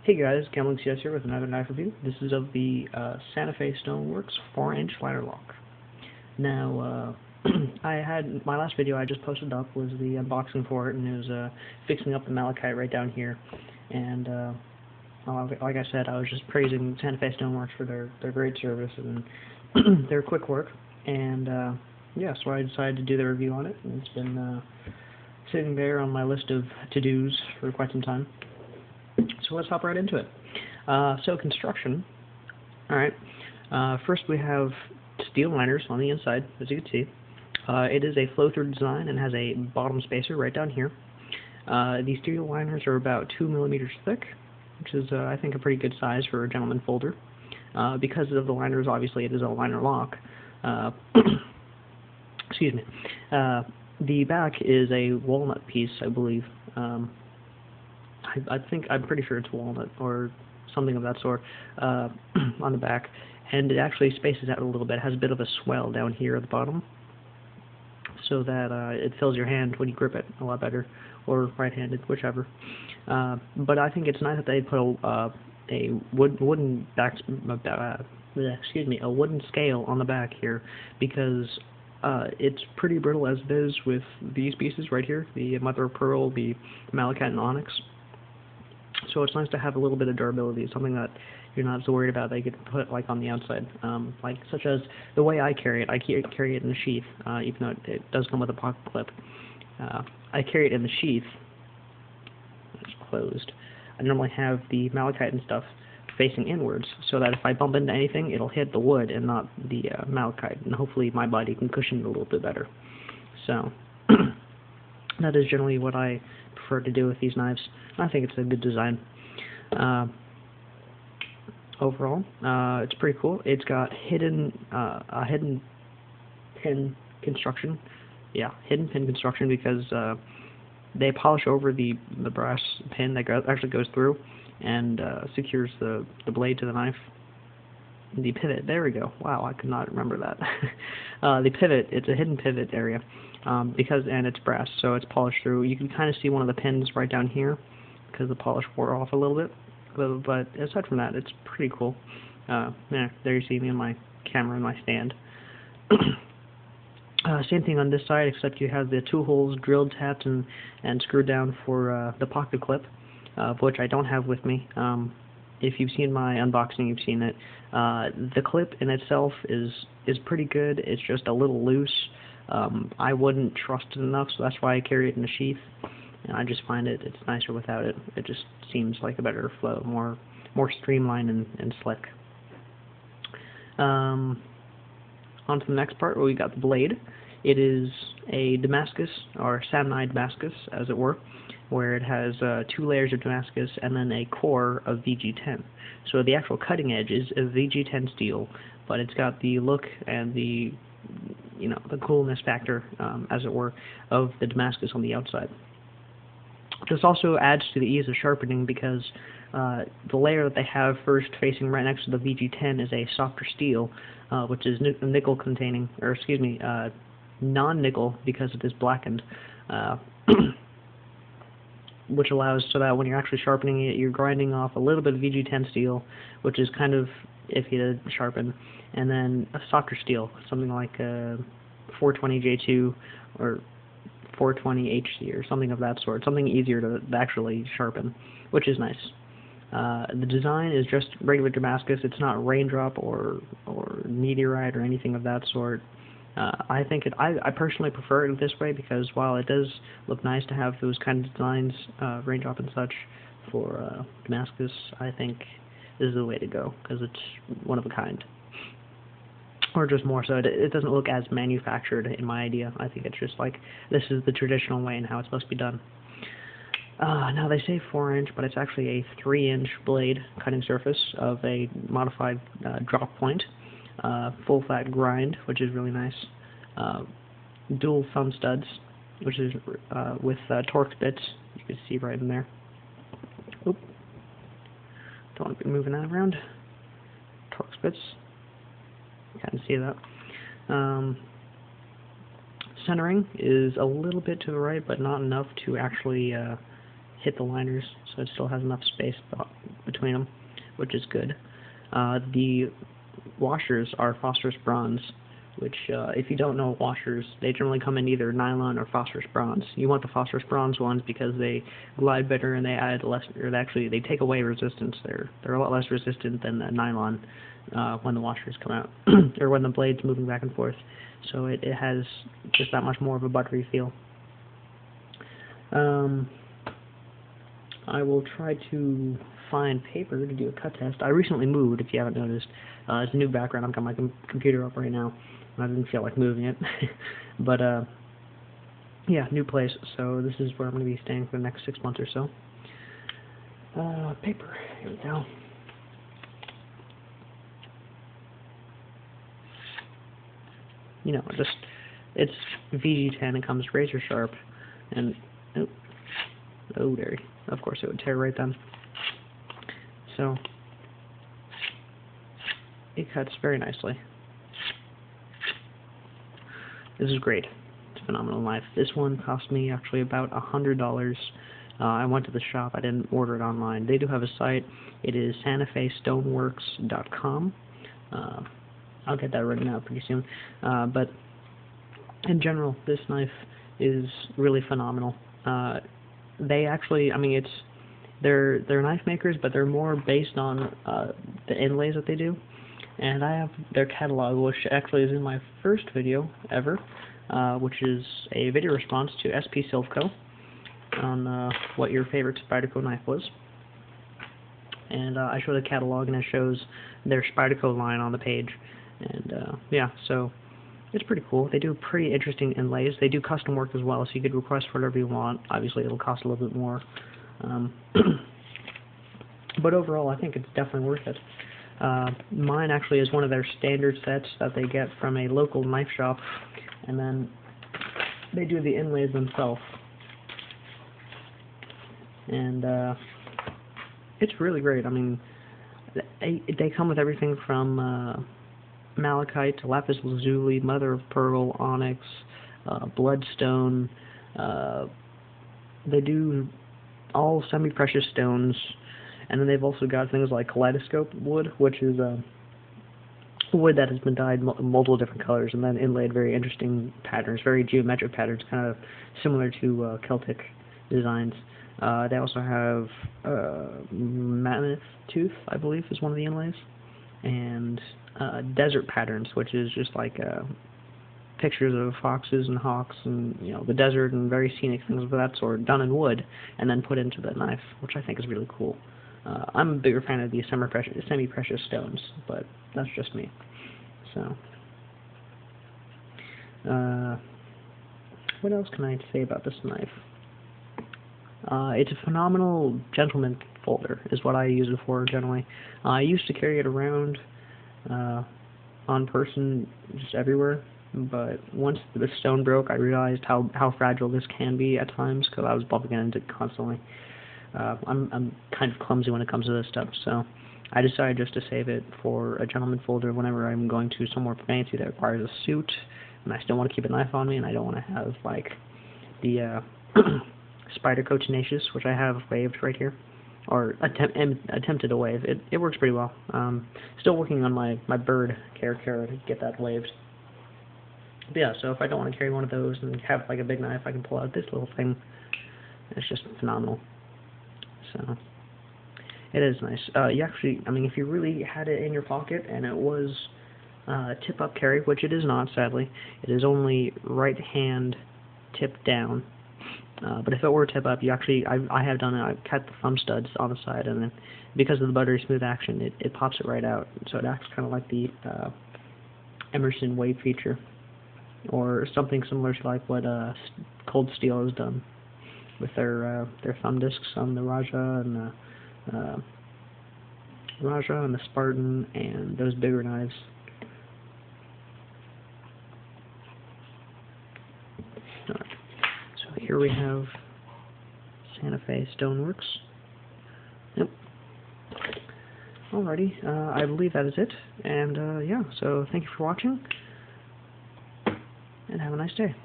Hey guys, Gambling CS here with another knife review. This is of the Santa Fe Stoneworks 4-inch linerlock. Now, I had my last video I just posted up was the unboxing for it, and it was fixing up the malachite right down here. And like I said, I was just praising Santa Fe Stoneworks for their great service and their quick work. And yeah, so I decided to do the review on it, and it's been sitting there on my list of to-dos for quite some time. So let's hop right into it. So construction. Alright, first we have steel liners on the inside, as you can see. It is a flow-through design and has a bottom spacer right down here. These steel liners are about 2 millimeters thick, which is, I think, a pretty good size for a gentleman folder. Because of the liners, obviously, it is a liner lock. Excuse me. The back is a walnut piece, I believe. I'm pretty sure it's walnut or something of that sort on the back, and it actually spaces out a little bit. It has a bit of a swell down here at the bottom, so that it fills your hand when you grip it a lot better, or right-handed, whichever. But I think it's nice that they put a wooden scale on the back here, because it's pretty brittle as it is with these pieces right here, the mother of pearl, the malachite, and onyx. So it's nice to have a little bit of durability, something that you're not so worried about that you could put like on the outside. Like such as the way I carry it in the sheath, even though it does come with a pocket clip. I carry it in the sheath. It's closed. I normally have the malachite and stuff facing inwards, so that if I bump into anything, it'll hit the wood and not the malachite, and hopefully my body can cushion it a little bit better. So that is generally what I prefer to do with these knives. I think it's a good design. Overall, it's pretty cool. It's got hidden pin construction. Yeah, hidden pin construction, because they polish over the brass pin that actually goes through and secures the blade to the knife. The pivot, there we go. Wow, I could not remember that. The pivot, it's a hidden pivot area, and it's brass, so it's polished through. You can kind of see one of the pins right down here, because the polish wore off a little bit. But aside from that, it's pretty cool. Yeah, there you see me and my camera and my stand. Same thing on this side, except you have the two holes drilled, tapped, and screwed down for the pocket clip, which I don't have with me. If you've seen my unboxing, you've seen it. The clip in itself is pretty good. It's just a little loose. I wouldn't trust it enough, so that's why I carry it in a sheath. And I just find it's nicer without it. It just seems like a better flow, more streamlined and slick. On to the next part, where we got the blade. It is a Damascus, or satinide Damascus, as it were, where it has 2 layers of Damascus and then a core of VG10. So the actual cutting edge is a VG10 steel, but it's got the look and the coolness factor, as it were, of the Damascus on the outside. This also adds to the ease of sharpening, because the layer that they have first facing right next to the VG10 is a softer steel, which is nickel containing, or excuse me, non-nickel, because it is blackened, which allows so that when you're actually sharpening it, you're grinding off a little bit of VG10 steel, which is kind of iffy to sharpen, and then a softer steel, something like 420J2 or 420HC or something of that sort, something easier to actually sharpen, which is nice. The design is just regular Damascus. It's not raindrop or meteorite or anything of that sort. I personally prefer it this way, because while it does look nice to have those kind of designs, raindrop and such, for Damascus, I think this is the way to go, because it's one of a kind. Or just more so, it doesn't look as manufactured in my idea. I think it's just like, this is the traditional way and how it's supposed to be done. Now they say 4-inch, but it's actually a 3-inch blade cutting surface of a modified drop point, full flat grind, which is really nice, dual thumb studs, which is with Torx bits. You can see right in there. Oop. Don't want to be moving that around. Torx bits. You can see that. Centering is a little bit to the right, but not enough to actually hit the liners, so it still has enough space between them, which is good. The washers are phosphorus bronze, which, if you don't know washers, they generally come in either nylon or phosphorus bronze. You want the phosphorus bronze ones because they glide better and they add less, or actually they take away resistance. They're a lot less resistant than the nylon when the washers come out, or when the blade's moving back and forth. So it has just that much more of a buttery feel. I will try to find paper to do a cut test. I recently moved, if you haven't noticed. It's a new background. I've got my computer up right now. I didn't feel like moving it. But, yeah, new place. So this is where I'm going to be staying for the next 6 months or so. Paper. Here we go. You know, it's VG10. It comes razor sharp. And, oh, there. Of course it would tear right then. So, it cuts very nicely. This is great. It's a phenomenal knife. This one cost me actually about $100. I went to the shop. I didn't order it online. They do have a site. It is SantaFeStoneworks.com. I'll get that written out pretty soon. But in general, this knife is really phenomenal. They actually, I mean, they're knife makers, but they're more based on the inlays that they do. And I have their catalog, which actually is in my first video ever, which is a video response to SP Silvco on what your favorite Spyderco knife was. And I show the catalog, and it shows their Spyderco line on the page. And yeah, so it's pretty cool. They do pretty interesting inlays. They do custom work as well, so you could request whatever you want. Obviously, it'll cost a little bit more. But overall, I think it's definitely worth it. Mine actually is one of their standard sets that they get from a local knife shop, and then they do the inlays themselves. And it's really great. I mean, they come with everything from malachite to lapis lazuli, mother of pearl, onyx, bloodstone. They do all semi-precious stones. And then they've also got things like kaleidoscope wood, which is wood that has been dyed multiple different colors and then inlaid very interesting patterns, very geometric patterns, kind of similar to Celtic designs. They also have mammoth tooth, I believe, is one of the inlays, and desert patterns, which is just like pictures of foxes and hawks and, you know, the desert and very scenic things of that sort done in wood and then put into the knife, which I think is really cool. I'm a bigger fan of the semi-precious stones, but that's just me. So, what else can I say about this knife? It's a phenomenal gentleman folder, is what I use it for generally. I used to carry it around on person just everywhere, but once the stone broke, I realized how fragile this can be at times, because I was bumping into it constantly. I'm kind of clumsy when it comes to this stuff, so I decided just to save it for a gentleman folder whenever I'm going to somewhere fancy that requires a suit, and I still want to keep a knife on me, and I don't want to have, like, the Spyderco Tenacious, which I have waved right here, or attempted to wave. It works pretty well. Still working on my bird character to get that waved. But yeah, so if I don't want to carry one of those and have, like, a big knife, I can pull out this little thing. It's just phenomenal. So, it is nice. You actually, I mean, if you really had it in your pocket and it was tip-up carry, which it is not, sadly, it is only right hand tip down. But if it were tip-up, you actually, I have done it, I've cut the thumb studs on the side, and then because of the buttery smooth action, it pops it right out. So it acts kind of like the Emerson wave feature, or something similar to like what Cold Steel has done with their thumb discs on the Raja and the Spartan and those bigger knives. Alright, so here we have Santa Fe Stoneworks. Yep. Alrighty, I believe that is it, and yeah, so thank you for watching, and have a nice day.